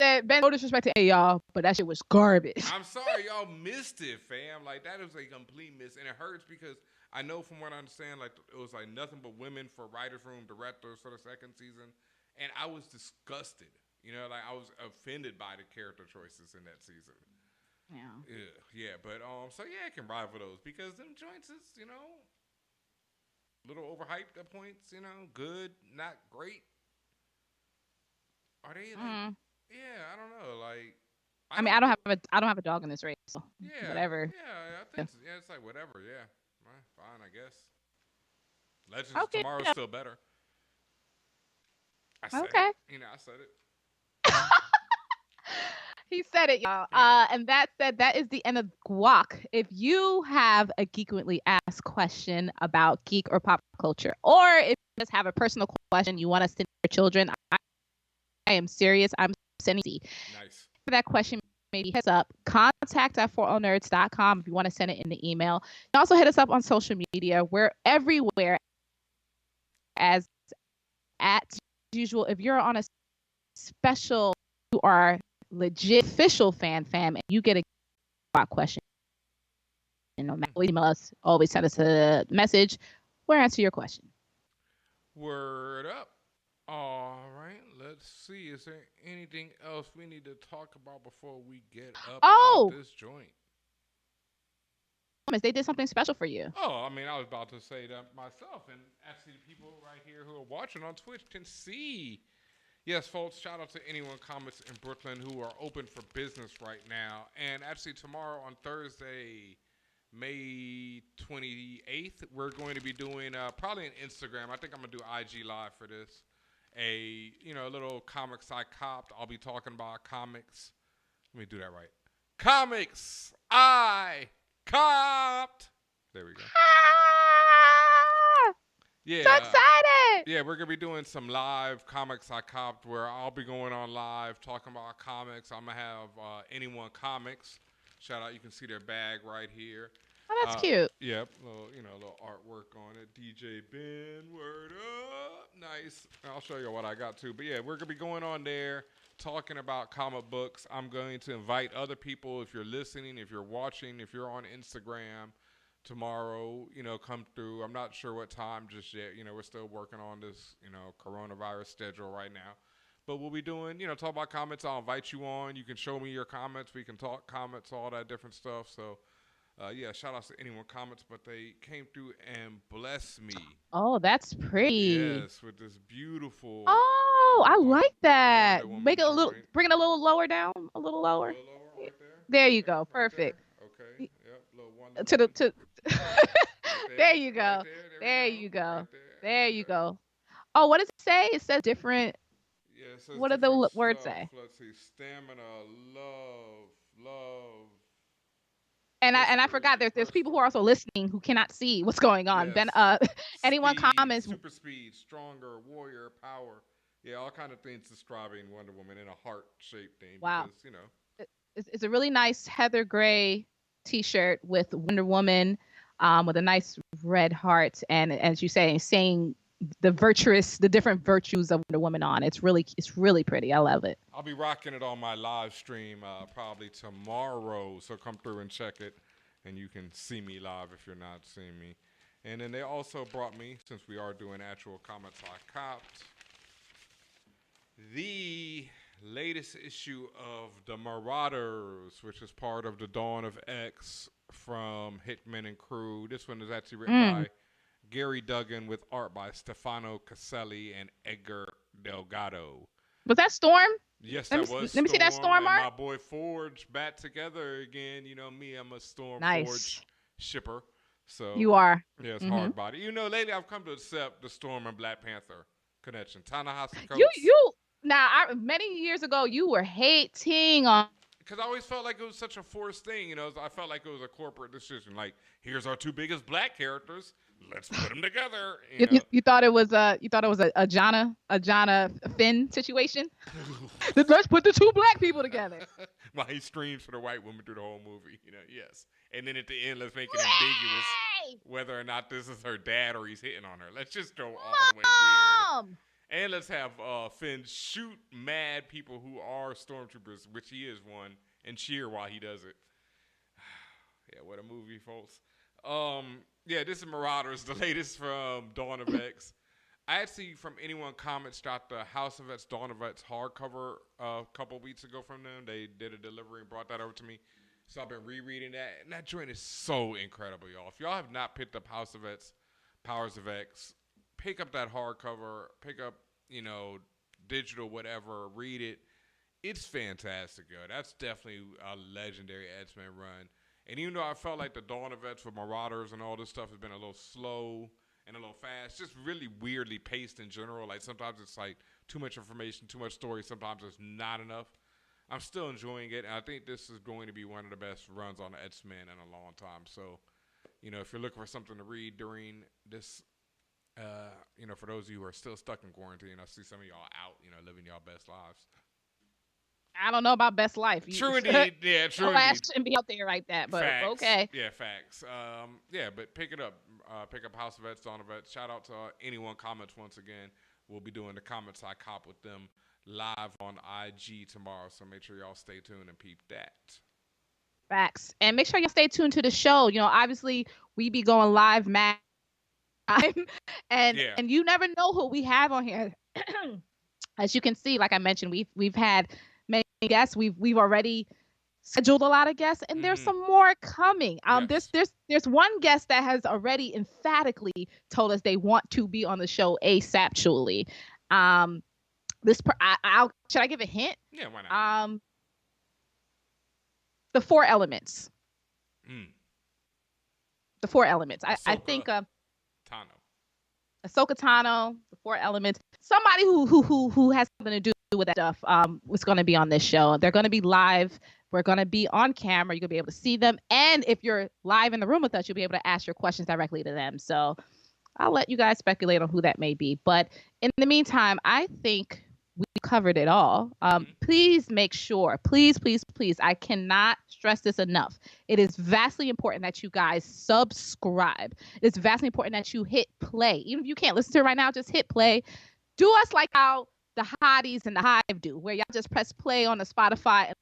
Ben, no disrespect to y'all, but that shit was garbage. I'm sorry, y'all missed it, fam. Like, that was a complete miss. And it hurts because I know from what I understand, like, it was like nothing but women for writers' room directors for the second season. And I was disgusted. Like, I was offended by the character choices in that season. Yeah, but so yeah, it can rival those because them joints is, little overhyped at points, good, not great. Are they like, yeah, I don't know, like I don't have a dog in this race, so yeah, whatever. Yeah, I think it's like whatever, yeah. Fine, I guess. Legends of Tomorrow's still better. I said it. I said it. He said it, y'all. And that said, that is the end of Guac. If you have a geekly asked question about geek or pop culture, or if you just have a personal question you want to send your children, I am serious. I'm sending you. Nice. For that question, maybe hit us up. Contact at ForAllNerds.com if you want to send it in the email. And also hit us up on social media. We're everywhere as at usual. If you're on a special, you are legit official fam, and you get a question, email us, always send us a message. We'll answer your question. Word up. All right, let's see. Is there anything else we need to talk about before we get up out this joint? They did something special for you. Oh, I mean, I was about to say that myself, and actually the people right here who are watching on Twitch can see. Yes, folks, shout out to anyone comments in Brooklyn who are open for business right now. And actually tomorrow on Thursday, May 28th, we're going to be doing probably an Instagram. I think I'm going to do IG Live for this. A little comics I copped. I'll be talking about comics. Let me do that right. Comics I copped. There we go. Yeah. So excited. Yeah, we're going to be doing some live comics I copped where I'll be going on live talking about comics. I'm going to have Anyone Comics. Shout out. You can see their bag right here. Oh, that's cute. Yep. Little artwork on it. DJ Ben, word up. Nice. I'll show you what I got too. But yeah, we're going to be going on there talking about comic books. I'm going to invite other people. If you're listening, if you're watching, if you're on Instagram, tomorrow, come through. I'm not sure what time just yet. We're still working on this, coronavirus schedule right now. But we'll be doing, talk about comments. I'll invite you on. You can show me your comments. We can talk comments, all that different stuff. So, yeah, shout out to Anyone Comments. But they came through and blessed me. Oh, that's pretty. Yes, with this beautiful. Oh, I like that. Make it bring it a little lower down. A little lower. A little lower right there. There you go. Perfect. Okay. Yep. Little one. To the. There you go. Right there you go. Right there you go. Oh, what does it say? It says different. Yeah, it says what do the words say? Let's see. Stamina, love. And I forgot there's people who are also listening who cannot see what's going on. Yes. Then anyone speed, comments. Super speed, stronger, warrior, power. Yeah, all kind of things describing Wonder Woman in a heart-shaped thing. Wow. Because, It's a really nice Heather Gray T-shirt with Wonder Woman. with a nice red heart, and as you say, saying the different virtues of Wonder Woman on. It's really pretty. I love it. I'll be rocking it on my live stream probably tomorrow, so come through and check it, and you can see me live if you're not seeing me. And then they also brought me, since we are doing actual comics I copped, the latest issue of The Marauders, which is part of the Dawn of X from Hickman and Crew. This one is actually written by Gary Duggan with art by Stefano Caselli and Edgar Delgado. Was that Storm? Yes, that was. Let me see that Storm art. My boy Forge back together again. You know me, I'm a Storm Forge shipper. So you are. Yeah, it's hard body. You know, lately I've come to accept the Storm and Black Panther connection. Ta-Nehisi Coates. Many years ago, you were hating on. Because I always felt like it was such a forced thing. You know, I felt like it was a corporate decision. Like, here's our two biggest black characters. Let's put them together. You thought it was a Jana Finn situation. Let's put the two black people together. While he screams for the white woman through the whole movie. You know, yes. And then at the end, let's make it ambiguous whether or not this is her dad or he's hitting on her. Let's just go all the way weird. And let's have Finn shoot mad people who are stormtroopers, which he is one, and cheer while he does it. Yeah, what a movie, folks. Yeah, this is Marauders, the latest from Dawn of X. I actually, from Anyone Comments, got the House of X, Dawn of X hardcover a couple weeks ago from them. They did a delivery and brought that over to me. So I've been rereading that, and that joint is so incredible, y'all. If y'all have not picked up House of X, Powers of X, pick up that hardcover, pick up, digital, whatever, read it. It's fantastic, yo. That's definitely a legendary X-Men run. And even though I felt like the Dawn of X with Marauders and all this stuff has been a little slow and a little fast, just really weirdly paced in general. Like sometimes it's like too much information, too much story. Sometimes it's not enough. I'm still enjoying it, and I think this is going to be one of the best runs on X-Men in a long time. So, if you're looking for something to read during this, for those of you who are still stuck in quarantine, I see some of y'all out, living y'all best lives. I don't know about best life. True indeed. Yeah, true indeed. I shouldn't be out there like that, but facts. Okay. Yeah, facts. But pick it up. Pick up House of X, Dawn of X. Shout out to Anyone Comments once again. We'll be doing the Comments I Cop with them live on IG tomorrow, so make sure y'all stay tuned and peep that. Facts. And make sure you stay tuned to the show. Obviously we be going live and you never know who we have on here. As you can see, like I mentioned, we've had many guests. We've already scheduled a lot of guests, and there's some more coming. Yes. There's one guest that has already emphatically told us they want to be on the show ASAP. Should I give a hint? Yeah, why not? The Four Elements. The Four Elements. I think Tano. Ahsoka Tano, the Four Elements. Somebody who has something to do with that stuff was going to be on this show. They're going to be live. We're going to be on camera. You're going to be able to see them. And if you're live in the room with us, you'll be able to ask your questions directly to them. So I'll let you guys speculate on who that may be. But in the meantime, I think we covered it all. Please make sure, please, I cannot stress this enough. It is vastly important that you guys subscribe. It's vastly important that you hit play. Even if you can't listen to it right now, just hit play. Do us like how the hotties and the Hive do, where y'all just press play on the Spotify.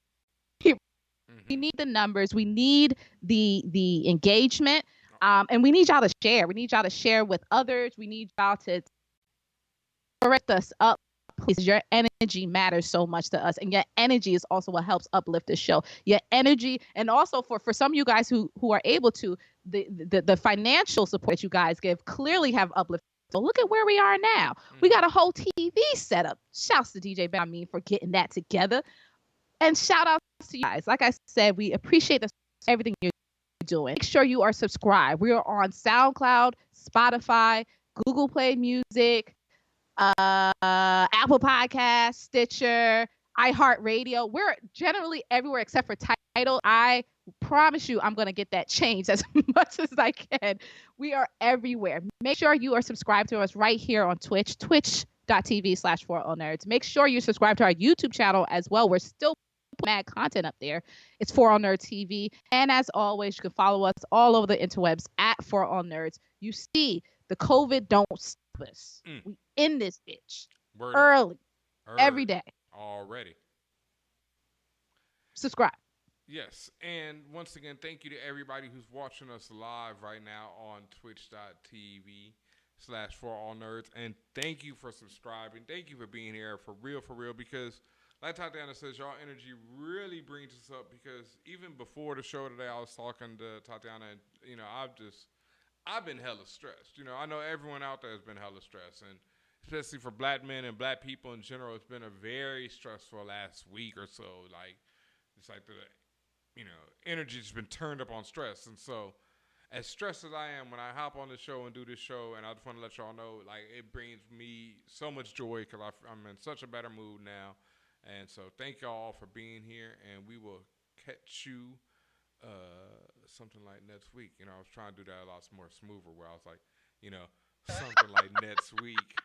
We need the numbers. We need the engagement. And we need y'all to share. We need y'all to share with others. We need y'all to correct us up. Please, your energy matters so much to us, and your energy is also what helps uplift the show. Your energy, and also for some of you guys who are able to, the financial support that you guys give clearly have uplifted. So look at where we are now. We got a whole TV setup. Shouts to DJ Ben for getting that together, and shout out to you guys. Like I said, we appreciate everything you're doing. Make sure you are subscribed. We are on SoundCloud, Spotify, Google Play Music, Apple Podcasts, Stitcher, iHeartRadio. We're generally everywhere except for Tidal. I promise you I'm going to get that changed as much as I can. We are everywhere. Make sure you are subscribed to us right here on Twitch, twitch.tv/ForAllNerds. Make sure you subscribe to our YouTube channel as well. We're still mad content up there. It's For All Nerds TV. And as always, you can follow us all over the interwebs at For All Nerds. You see, the COVID don't stop us. We in this bitch. Word Early. Every Early. day. Already. Subscribe. Yes, and once again, thank you to everybody who's watching us live right now on twitch.tv/ForAllNerds. And thank you for subscribing. Thank you for being here for real, because like Tatiana says, y'all energy really brings us up, because even before the show today, I was talking to Tatiana, and, I've been hella stressed. I know everyone out there has been hella stressed, and especially for black men and black people in general, it's been a very stressful last week or so. Like, it's like the energy's been turned up on stress. And so, as stressed as I am when I hop on the show and do this show, and I just want to let y'all know, like, it brings me so much joy, because I'm in such a better mood now. And so, thank y'all for being here, and we will catch you something like next week. I was trying to do that a lot more smoother, where I was like, something like next week.